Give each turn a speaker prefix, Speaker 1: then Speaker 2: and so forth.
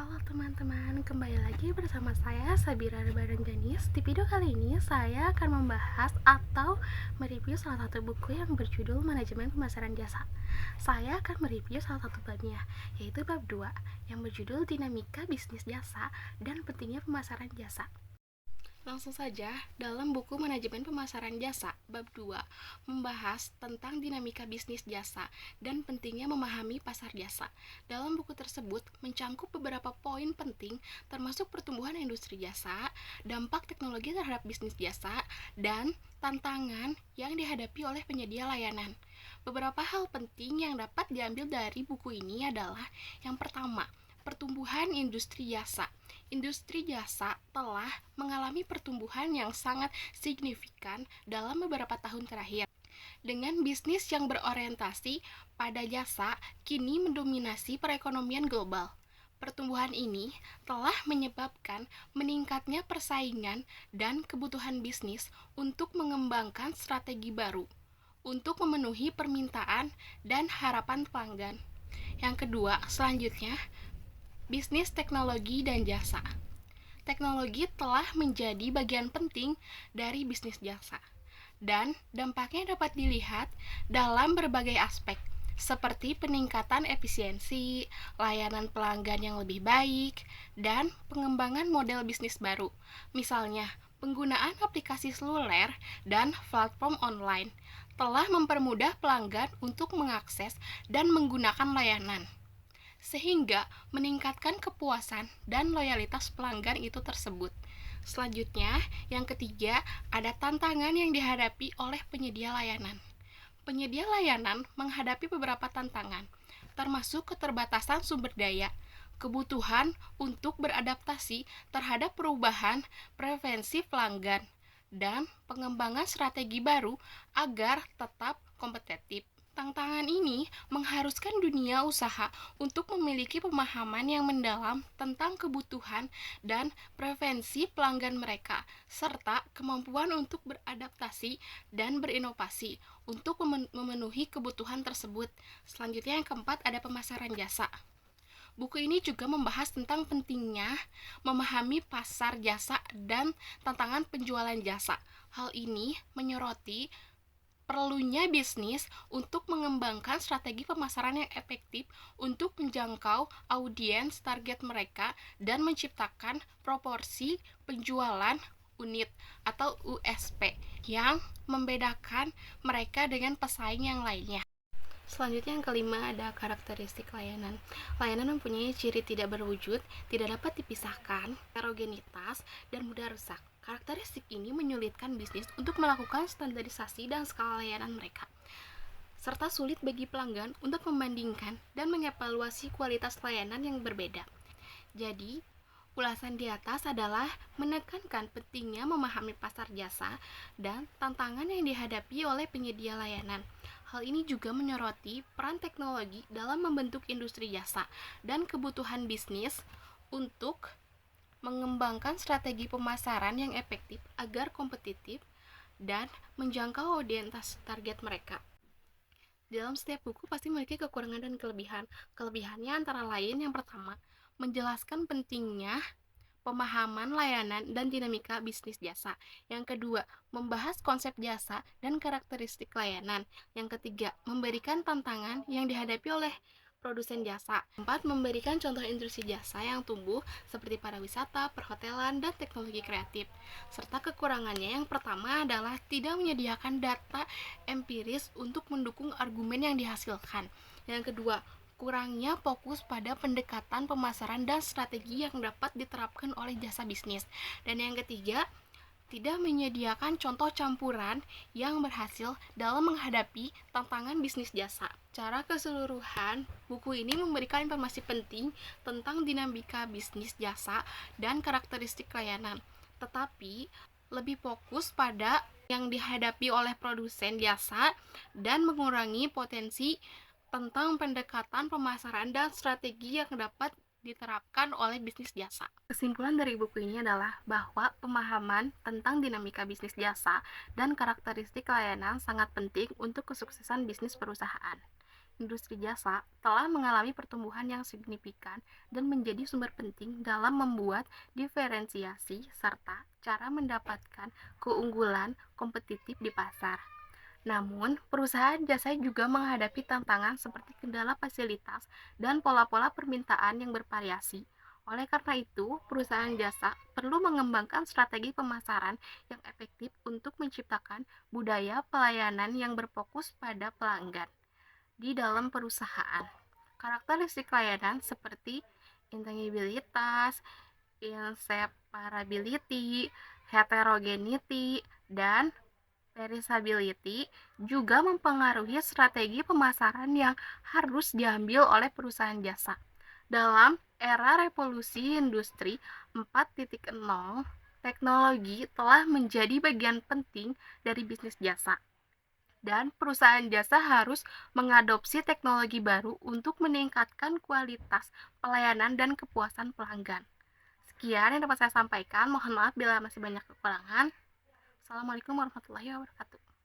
Speaker 1: Halo teman-teman, kembali lagi bersama saya Sabira Baranjanis. Di video kali ini saya akan membahas atau mereview salah satu buku yang berjudul Manajemen Pemasaran Jasa. Saya akan mereview salah satu babnya, yaitu bab 2 yang berjudul Dinamika Bisnis Jasa dan Pentingnya Pemasaran Jasa. Langsung saja, dalam buku Manajemen Pemasaran Jasa, bab 2 membahas tentang dinamika bisnis jasa dan pentingnya memahami pasar jasa. Dalam buku tersebut mencangkup beberapa poin penting termasuk pertumbuhan industri jasa, dampak teknologi terhadap bisnis jasa, dan tantangan yang dihadapi oleh penyedia layanan. Beberapa hal penting yang dapat diambil dari buku ini adalah yang pertama, pertumbuhan industri jasa. Industri jasa telah mengalami pertumbuhan yang sangat signifikan dalam beberapa tahun terakhir. Dengan bisnis yang berorientasi pada jasa kini mendominasi perekonomian global. Pertumbuhan ini telah menyebabkan meningkatnya persaingan dan kebutuhan bisnis untuk mengembangkan strategi baru untuk memenuhi permintaan dan harapan pelanggan. Yang kedua, selanjutnya, bisnis teknologi dan jasa. Teknologi telah menjadi bagian penting dari bisnis jasa, dan dampaknya dapat dilihat dalam berbagai aspek, seperti peningkatan efisiensi, layanan pelanggan yang lebih baik, dan pengembangan model bisnis baru. Misalnya, penggunaan aplikasi seluler dan platform online telah mempermudah pelanggan untuk mengakses dan menggunakan layanan, sehingga meningkatkan kepuasan dan loyalitas pelanggan itu tersebut. Selanjutnya, yang ketiga, ada tantangan yang dihadapi oleh penyedia layanan. Penyedia layanan menghadapi beberapa tantangan, termasuk keterbatasan sumber daya, kebutuhan untuk beradaptasi terhadap perubahan preferensi pelanggan, dan pengembangan strategi baru agar tetap kompetitif. Tantangan ini mengharuskan dunia usaha untuk memiliki pemahaman yang mendalam tentang kebutuhan dan preferensi pelanggan mereka, serta kemampuan untuk beradaptasi dan berinovasi untuk memenuhi kebutuhan tersebut. Selanjutnya yang keempat ada pemasaran jasa. Buku ini juga membahas tentang pentingnya memahami pasar jasa dan tantangan penjualan jasa. Hal ini menyoroti perlunya bisnis untuk mengembangkan strategi pemasaran yang efektif untuk menjangkau audiens target mereka dan menciptakan proporsi penjualan unit atau USP yang membedakan mereka dengan pesaing yang lainnya. Selanjutnya yang kelima ada karakteristik layanan. Layanan mempunyai ciri tidak berwujud, tidak dapat dipisahkan, heterogenitas, dan mudah rusak. Karakteristik ini menyulitkan bisnis untuk melakukan standarisasi dan skala layanan mereka, serta sulit bagi pelanggan untuk membandingkan dan mengevaluasi kualitas layanan yang berbeda. Jadi, ulasan di atas adalah menekankan pentingnya memahami pasar jasa dan tantangan yang dihadapi oleh penyedia layanan. Hal ini juga menyoroti peran teknologi dalam membentuk industri jasa dan kebutuhan bisnis untuk mengembangkan strategi pemasaran yang efektif agar kompetitif dan menjangkau audiens target mereka. Dalam setiap buku pasti memiliki kekurangan dan kelebihan. Kelebihannya antara lain yang pertama, menjelaskan pentingnya pemahaman layanan dan dinamika bisnis jasa. Yang kedua, membahas konsep jasa dan karakteristik layanan. Yang ketiga, memberikan tantangan yang dihadapi oleh produsen jasa. Keempat, memberikan contoh industri jasa yang tumbuh seperti pariwisata, perhotelan, dan teknologi kreatif. Serta kekurangannya yang pertama adalah tidak menyediakan data empiris untuk mendukung argumen yang dihasilkan. Yang kedua, kurangnya fokus pada pendekatan pemasaran dan strategi yang dapat diterapkan oleh jasa bisnis. Dan yang ketiga, tidak menyediakan contoh campuran yang berhasil dalam menghadapi tantangan bisnis jasa. Secara keseluruhan, buku ini memberikan informasi penting tentang dinamika bisnis jasa dan karakteristik layanan, tetapi lebih fokus pada yang dihadapi oleh produsen jasa dan mengurangi potensi tentang pendekatan pemasaran dan strategi yang dapat diterapkan oleh bisnis jasa. Kesimpulan dari buku ini adalah bahwa pemahaman tentang dinamika bisnis jasa dan karakteristik layanan sangat penting untuk kesuksesan bisnis perusahaan. industri jasa telah mengalami pertumbuhan yang signifikan dan menjadi sumber penting dalam membuat diferensiasi serta cara mendapatkan keunggulan kompetitif di pasar. Namun, perusahaan jasa juga menghadapi tantangan seperti kendala fasilitas dan pola-pola permintaan yang bervariasi. Oleh karena itu, perusahaan jasa perlu mengembangkan strategi pemasaran yang efektif untuk menciptakan budaya pelayanan yang berfokus pada pelanggan di dalam perusahaan. Karakteristik layanan seperti intangibilitas, inseparability, heterogeneity, dan perishability juga mempengaruhi strategi pemasaran yang harus diambil oleh perusahaan jasa. Dalam era revolusi industri 4.0, teknologi telah menjadi bagian penting dari bisnis jasa dan perusahaan jasa harus mengadopsi teknologi baru untuk meningkatkan kualitas pelayanan dan kepuasan pelanggan. Sekian yang dapat saya sampaikan. Mohon maaf bila masih banyak kekurangan. Assalamualaikum warahmatullahi wabarakatuh.